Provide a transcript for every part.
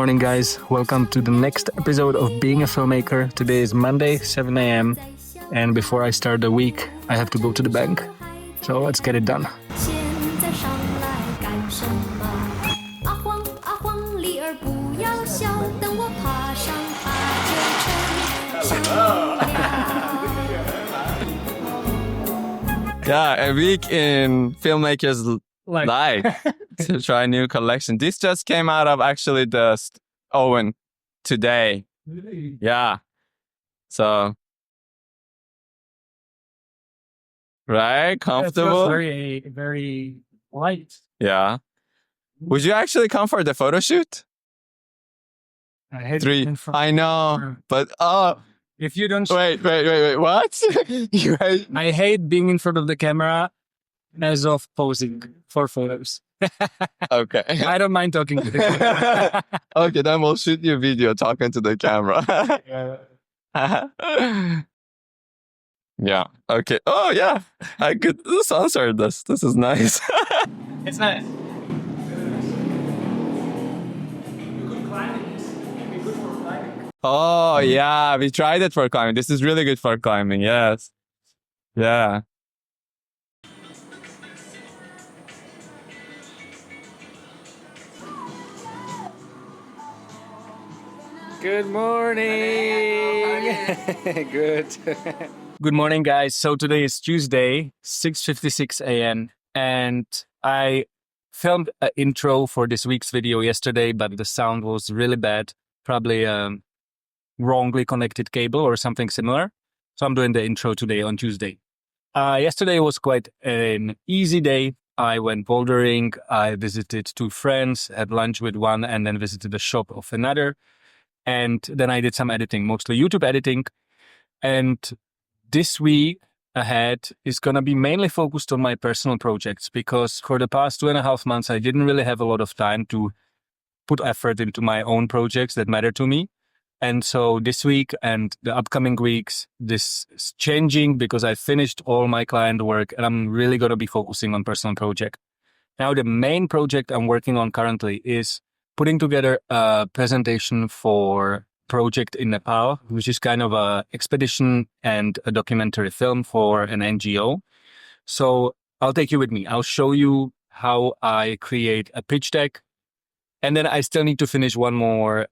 morning, guys. Welcome to the next episode of Being a Filmmaker. Today is Monday, 7 a.m. And before I start the week, I have to go to the bank. So let's get it done. Yeah, a week in Filmmakers life to try a new collection. This just came out of actually the oven today. Yeah. So, right? Comfortable? Very, very light. Yeah. Would you actually come for the photo shoot? I hate 3. I know, but if you don't... Wait. What? You hate... I hate being in front of the camera as of posing for photos. Okay. I don't mind talking to the camera. Okay, then we'll shoot you a video talking to the camera. Yeah. Okay. Oh, yeah. I could answer this. This is nice. It's nice. You could climb it. It'd be good for climbing. Oh, yeah. We tried it for climbing. This is really good for climbing. Yes. Yeah. Good morning. Good. Good morning, guys. So today is Tuesday, 6:56 a.m. And I filmed an intro for this week's video yesterday, but the sound was really bad. Probably a wrongly connected cable or something similar. So I'm doing the intro today on Tuesday. Yesterday was quite an easy day. I went bouldering. I visited 2 friends, had lunch with one, and then visited the shop of another. And then I did some editing, mostly YouTube editing. And this week ahead is going to be mainly focused on my personal projects, because for the past 2.5 months, I didn't really have a lot of time to put effort into my own projects that matter to me. And so this week and the upcoming weeks, this is changing because I finished all my client work and I'm really going to be focusing on personal project. Now, the main project I'm working on currently is putting together a presentation for project in Nepal, which is kind of a expedition and a documentary film for an NGO. So I'll take you with me. I'll show you how I create a pitch deck. And then I still need to finish one more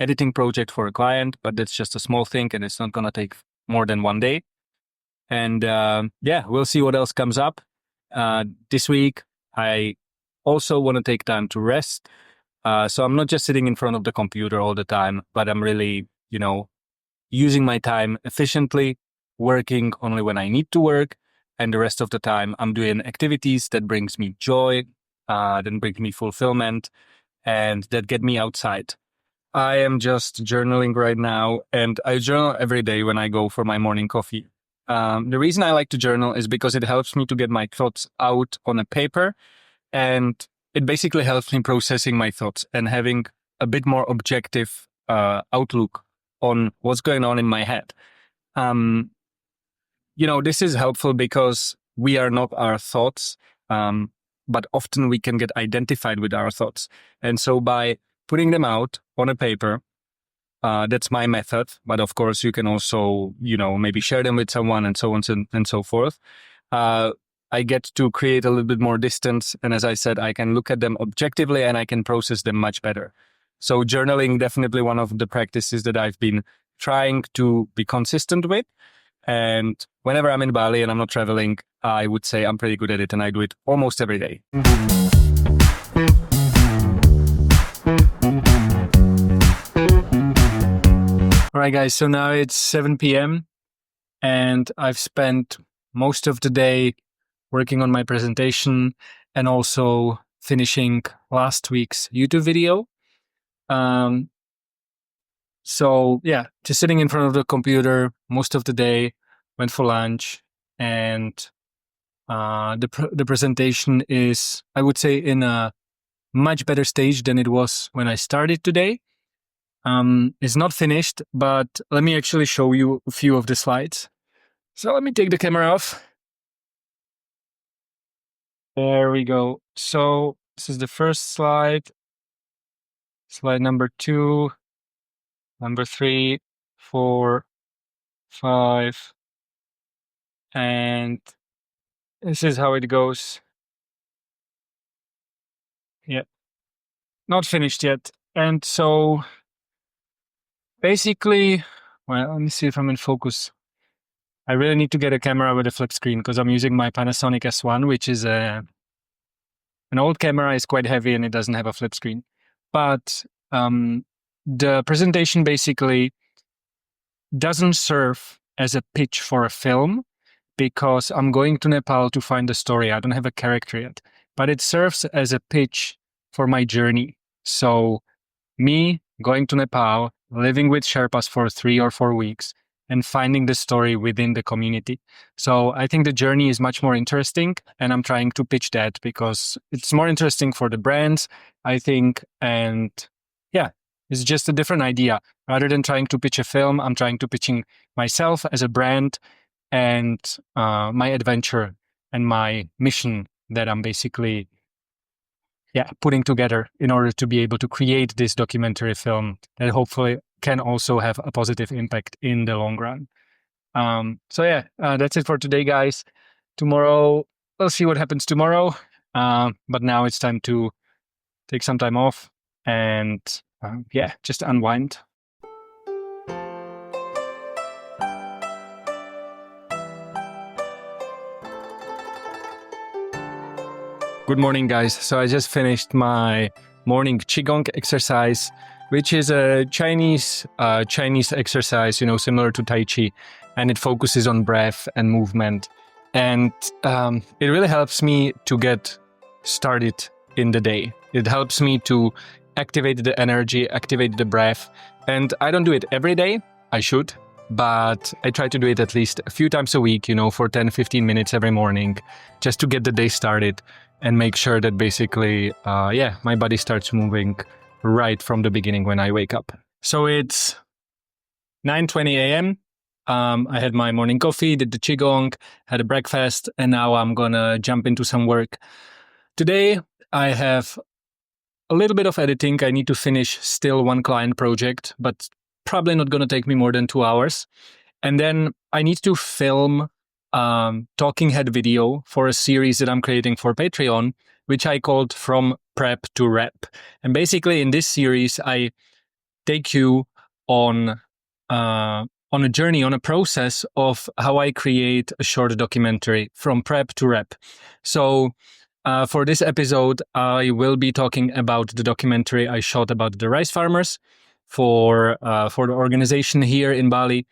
editing project for a client, but that's just a small thing and it's not going to take more than 1 day. And we'll see what else comes up. This week, I also want to take time to rest. So I'm not just sitting in front of the computer all the time, but I'm really, using my time efficiently, working only when I need to work. And the rest of the time, I'm doing activities that brings me joy, that brings me fulfillment, and that get me outside. I am just journaling right now, and I journal every day when I go for my morning coffee. The reason I like to journal is because it helps me to get my thoughts out on a paper, and it basically helps me processing my thoughts and having a bit more objective outlook on what's going on in my head. This is helpful because we are not our thoughts, but often we can get identified with our thoughts. And so by putting them out on a paper, that's my method. But of course, you can also, maybe share them with someone and so on and so forth. I get to create a little bit more distance. And as I said, I can look at them objectively and I can process them much better. So journaling, definitely one of the practices that I've been trying to be consistent with. And whenever I'm in Bali and I'm not traveling, I would say I'm pretty good at it and I do it almost every day. All right, guys. So now it's 7 p.m. and I've spent most of the day working on my presentation and also finishing last week's YouTube video. Just sitting in front of the computer most of the day, went for lunch, and the presentation is, I would say, in a much better stage than it was when I started today. It's not finished, but let me actually show you a few of the slides. So let me take the camera off. There we go. So this is the first slide. slide number 2, number 3, 4, 5, and this is how it goes. Yeah, not finished yet. And so basically, well, let me see if I'm in focus. I really need to get a camera with a flip screen because I'm using my Panasonic S1, which is an old camera. It's quite heavy and it doesn't have a flip screen. But the presentation basically doesn't serve as a pitch for a film because I'm going to Nepal to find the story. I don't have a character yet, but it serves as a pitch for my journey. So me going to Nepal, living with Sherpas for 3 or 4 weeks, and finding the story within the community. So I think the journey is much more interesting, and I'm trying to pitch that because it's more interesting for the brands, I think, and yeah, it's just a different idea. Rather than trying to pitch a film, I'm trying to pitching myself as a brand and my adventure and my mission that I'm basically putting together in order to be able to create this documentary film that hopefully can also have a positive impact in the long run. That's it for today, guys. Tomorrow, we'll see what happens tomorrow. But now it's time to take some time off and just unwind. Good morning, guys. So I just finished my morning Qigong exercise, which is a Chinese exercise, similar to Tai Chi, and it focuses on breath and movement. And it really helps me to get started in the day. It helps me to activate the energy, activate the breath. And I don't do it every day. I should. But I try to do it at least a few times a week, for 10, 15 minutes every morning, just to get the day started and make sure that basically, my body starts moving right from the beginning when I wake up. So it's 9:20 a.m. I had my morning coffee, did the Qigong, had a breakfast, and now I'm gonna jump into some work. Today, I have a little bit of editing. I need to finish still one client project, but probably not gonna take me more than 2 hours. And then I need to film talking head video for a series that I'm creating for Patreon, which I called From Prep to Rep. And basically in this series, I take you on a journey, on a process of how I create a short documentary from prep to rep. So for this episode, I will be talking about the documentary I shot about the rice farmers for the organization here in Bali.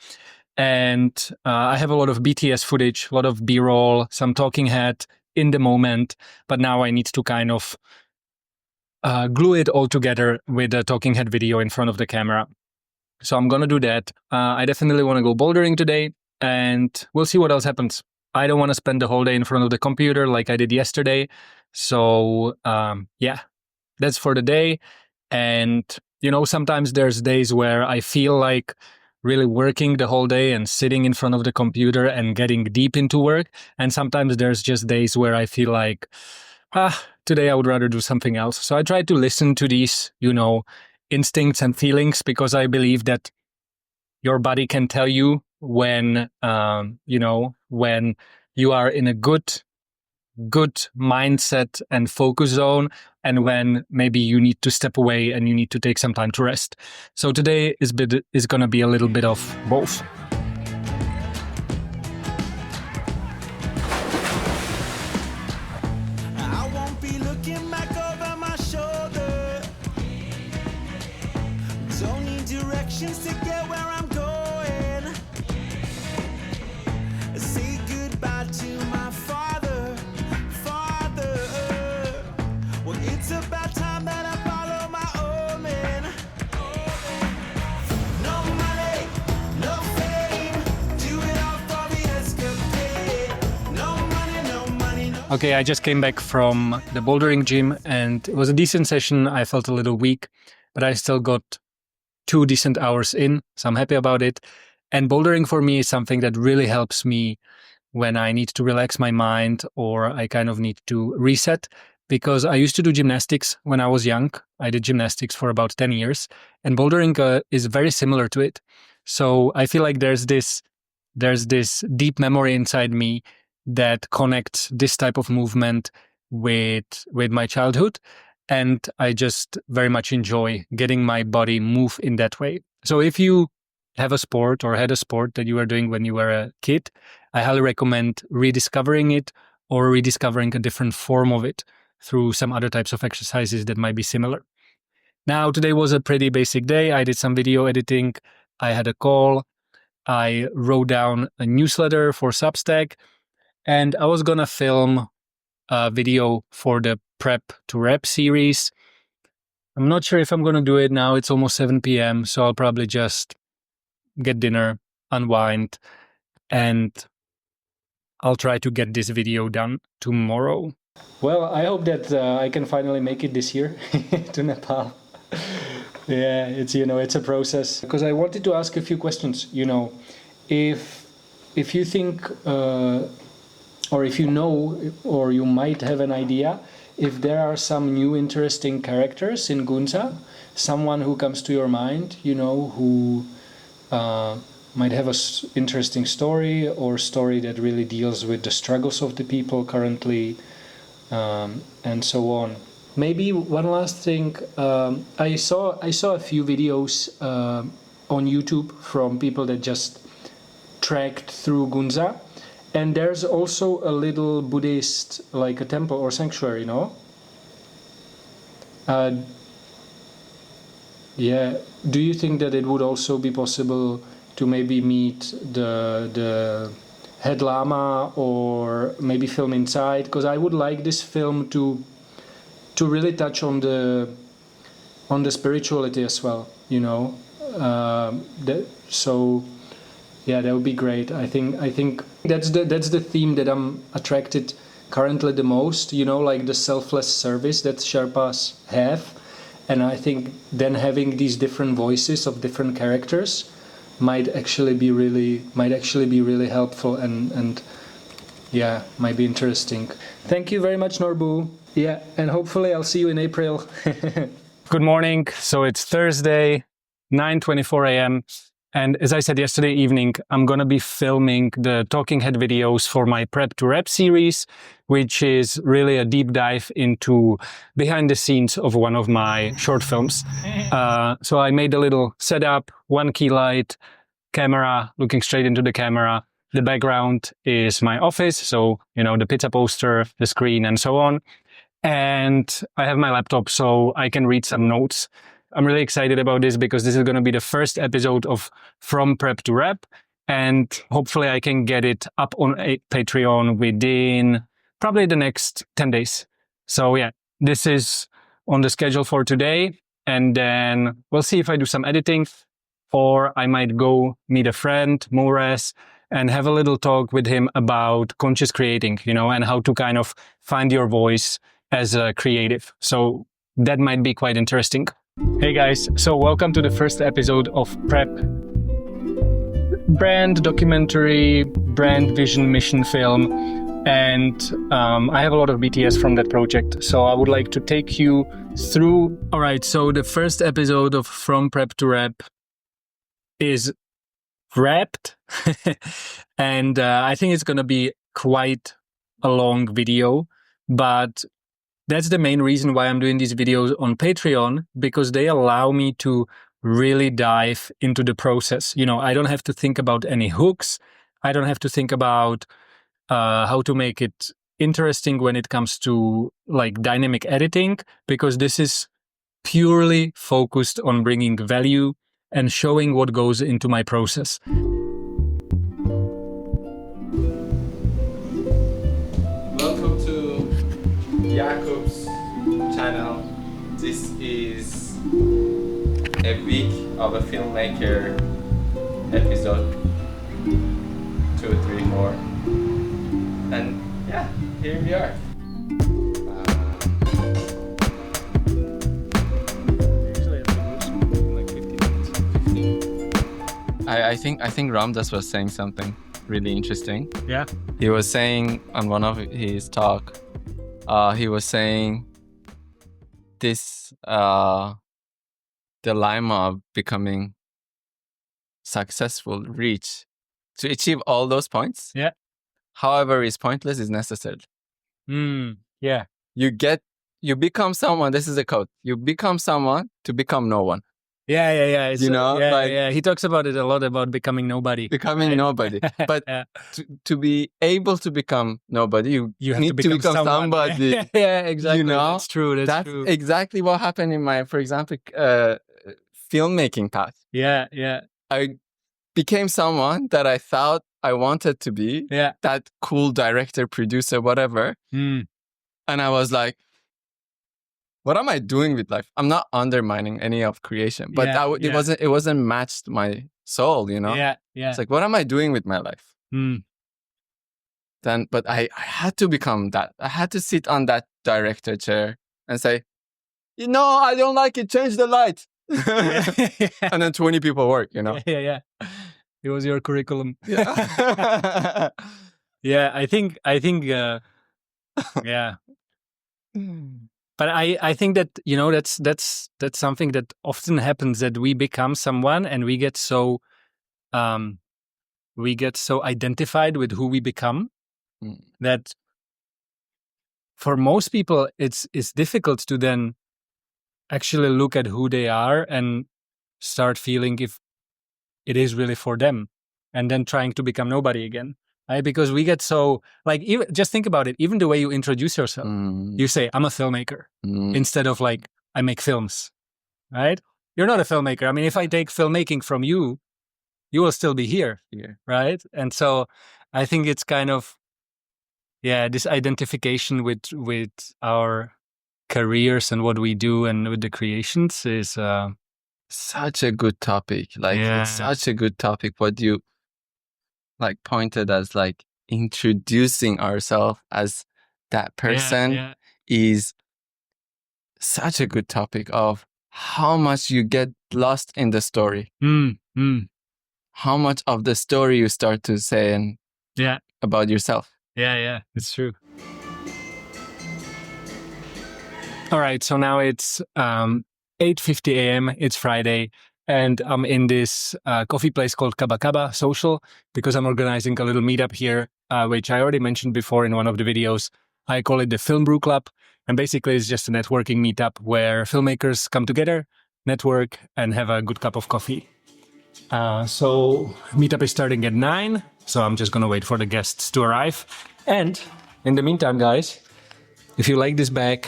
And I have a lot of BTS footage, a lot of B-roll, some talking head in the moment. But now I need to kind of glue it all together with a talking head video in front of the camera. So I'm going to do that. I definitely want to go bouldering today, and we'll see what else happens. I don't want to spend the whole day in front of the computer like I did yesterday. So that's for the day. And, sometimes there's days where I feel like really working the whole day and sitting in front of the computer and getting deep into work. And sometimes there's just days where I feel like, today I would rather do something else. So I try to listen to these, instincts and feelings, because I believe that your body can tell you when, when you are in a good mindset and focus zone, and when maybe you need to step away and you need to take some time to rest. So today is going to be a little bit of both. I won't be looking back over my shoulder. Don't need directions to get where I'm going. Say goodbye to my father. Well, it's about time that I follow my own man. No money, no fame. Do it all for the escapade. No money, no. Okay, I just came back from the bouldering gym, and it was a decent session. I felt a little weak, but I still got 2 decent hours in, so I'm happy about it. And bouldering for me is something that really helps me when I need to relax my mind or I kind of need to reset. because I used to do gymnastics when I was young. I did gymnastics for about 10 years, and bouldering is very similar to it. So I feel like there's this deep memory inside me that connects this type of movement with my childhood, and I just very much enjoy getting my body move in that way. So if you have a sport or had a sport that you were doing when you were a kid, I highly recommend rediscovering it or rediscovering a different form of it through some other types of exercises that might be similar. Now, today was a pretty basic day. I did some video editing. I had a call. I wrote down a newsletter for Substack, and I was going to film a video for the Prep to Rep series. I'm not sure if I'm going to do it now. It's almost 7 p.m., so I'll probably just get dinner, unwind, and I'll try to get this video done tomorrow. Well, I hope that I can finally make it this year to Nepal. Yeah, it's a process. Because I wanted to ask a few questions. If you think, or if you know, or you might have an idea, if there are some new interesting characters in Gunza, someone who comes to your mind, who might have an interesting story or story that really deals with the struggles of the people currently, and so on. Maybe one last thing. I saw a few videos on YouTube from people that just trekked through Gunza, and there's also a little Buddhist, like a temple or sanctuary, yeah. Do you think that it would also be possible to maybe meet the head lama or maybe film inside? Because I would like this film to really touch on the spirituality as well, so yeah, that would be great. I think that's the theme that I'm attracted currently the most, like the selfless service that Sherpas have. And I think then having these different voices of different characters might actually be really helpful and yeah, might be interesting. Thank you very much, Norbu. Yeah, and hopefully I'll see you in April. Good morning. So it's Thursday, 9:24 a.m. And as I said yesterday evening, I'm going to be filming the talking head videos for my Prep to Rep series, which is really a deep dive into behind the scenes of one of my short films. So I made a little setup, one key light, camera, looking straight into the camera. The background is my office, so, the pizza poster, the screen, and so on. And I have my laptop, so I can read some notes. I'm really excited about this because this is going to be the first episode of From Prep to Rep, and hopefully I can get it up on Patreon within probably the next 10 days. So yeah, this is on the schedule for today, and then we'll see if I do some editing, or I might go meet a friend, Mowrez, and have a little talk with him about conscious creating, and how to kind of find your voice as a creative. So that might be quite interesting. Hey guys, so welcome to the first episode of Prep. Brand documentary, brand vision mission film, and I have a lot of BTS from that project, so I would like to take you through. All right, so the first episode of From Prep to Rep is wrapped, and I think it's going to be quite a long video, but that's the main reason why I'm doing these videos on Patreon, because they allow me to really dive into the process. I don't have to think about any hooks. I don't have to think about how to make it interesting when it comes to like dynamic editing, because this is purely focused on bringing value and showing what goes into my process. Welcome to Jakub's channel. This is a week of a filmmaker episode 2, 3, 4, and yeah, here we are. I think Ramdas was saying something really interesting. Yeah. He was saying on one of his talk he was saying this dilemma of becoming successful, to achieve all those points. Yeah. However, is pointless is necessary. Yeah. You become someone. This is a quote. You become someone to become no one. Yeah. It's, like he talks about it a lot, about becoming nobody. Becoming nobody. But to be able to become nobody, you have need to become somebody. Yeah, exactly. That's true. That's true. exactly what happened in my, for example, filmmaking path. Yeah. I became someone that I thought I wanted to be. Yeah. That cool director, producer, whatever. And I was like, what am I doing with life? I'm not undermining any of creation, but it wasn't matched my soul, Yeah. It's like, what am I doing with my life? Then, but I had to become that. I had to sit on that director chair and say, I don't like it. Change the light. And then 20 people work, Yeah. It was your curriculum. Yeah. Yeah, I think, yeah. But I think that, that's something that often happens, that we become someone and we get so identified with who we become that for most people it's difficult to then actually look at who they are and start feeling if it is really for them, and then trying to become nobody again. Right? Because we get so, like, even, just think about it, even the way you introduce yourself, you say, I'm a filmmaker, instead of like, I make films, right? You're not a filmmaker. I mean, if I take filmmaking from you, you will still be here, right? And so I think it's kind of, this identification with our careers and what we do and with the creations is such a good topic. Like, it's such a good topic. What you like pointed as like introducing ourselves as that person is such a good topic of how much you get lost in the story. How much of the story you start to say about yourself. Yeah, it's true. All right, so now it's 8:50 a.m. It's Friday, and I'm in this coffee place called Kaba Kaba Social because I'm organizing a little meetup here, which I already mentioned before in one of the videos. I call it the Brew Club, and basically it's just a networking meetup where filmmakers come together, network, and have a good cup of coffee. So meetup is starting at 9, so I'm just gonna wait for the guests to arrive. And in the meantime, guys, if you like this bag,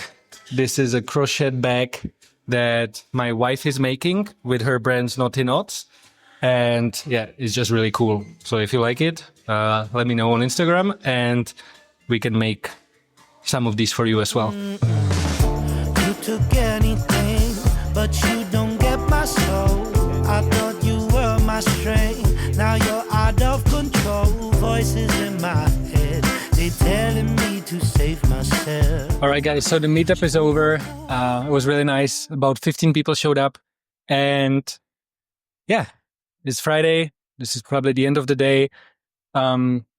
this is a crochet bag that my wife is making with her brands Naughty Knots. And it's just really cool. So if you like it, let me know on Instagram and we can make some of these for you as well. You took anything, but you don't get my soul. I thought you were my strength. Now you're out of control. Voices in my head, they telling me to save myself. All right, guys, so the meetup is over. It was really nice. About 15 people showed up. And it's Friday. This is probably the end of the day.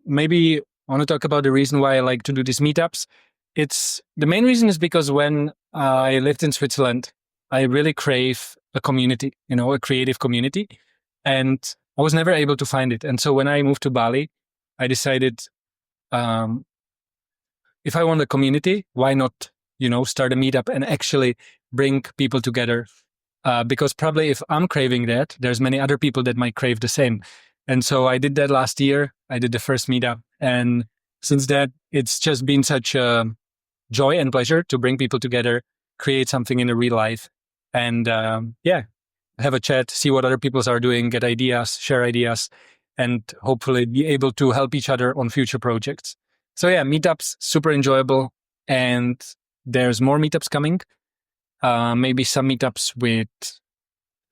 Maybe I want to talk about the reason why I like to do these meetups. The main reason is because when I lived in Switzerland, I really crave a community, a creative community. And I was never able to find it. And so when I moved to Bali, I decided, if I want a community, why not, start a meetup and actually bring people together? Because probably if I'm craving that, there's many other people that might crave the same. And so I did that last year. I did the first meetup. And since that, it's just been such a joy and pleasure to bring people together, create something in the real life, and have a chat, see what other people are doing, get ideas, share ideas, and hopefully be able to help each other on future projects. So meetups, super enjoyable. And there's more meetups coming. Maybe some meetups with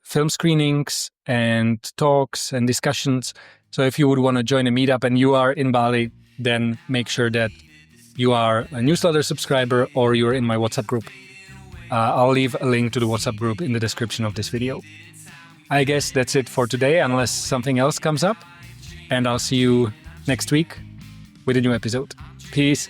film screenings and talks and discussions. So if you would want to join a meetup and you are in Bali, then make sure that you are a newsletter subscriber or you're in my WhatsApp group. I'll leave a link to the WhatsApp group in the description of this video. I guess that's it for today, unless something else comes up. And I'll see you next week with a new episode. Peace.